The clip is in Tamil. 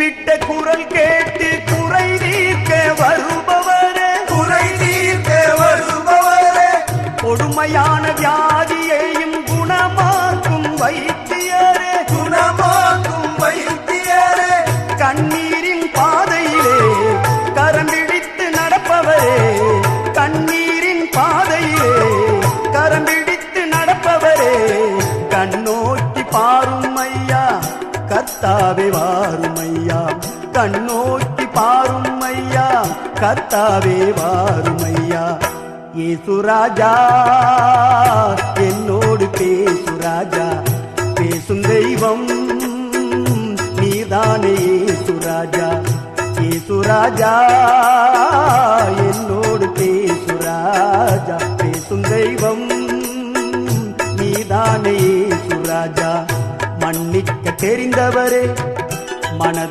கூப்பிட்ட குரல் கேட்டு குறை தீர்க்க வருபவரே, குறை தீர்க்க வருபவரே, கொடுமையான வியாதியையும் குணமாக்கும் வைத்தியரே, குணமாக்கும் வைத்தியரே, கண்ணீரின் பாதையிலே கரம் பிடித்து நடப்பவரே, கண்ணீரின் பாதையிலே கரம் பிடித்து நடப்பவரே, கண்ணோக்கி பாரும் ஐயா கர்த்தாவே வாரும் ஐயா, கண்ணோக்கி பாரும் ஐயா கர்த்தாவே வாரும் ஐயா. இயேசு ராஜா என்னோடு பேசு ராஜா, பேசும் தெய்வம் நீதானே இயேசு ராஜா. இயேசு ராஜா என்னோடு பேசு ராஜா, பேசும் தெய்வம் நீதானே இயேசு ராஜா. மன்னிக்க தெரிந்தவரே, மனது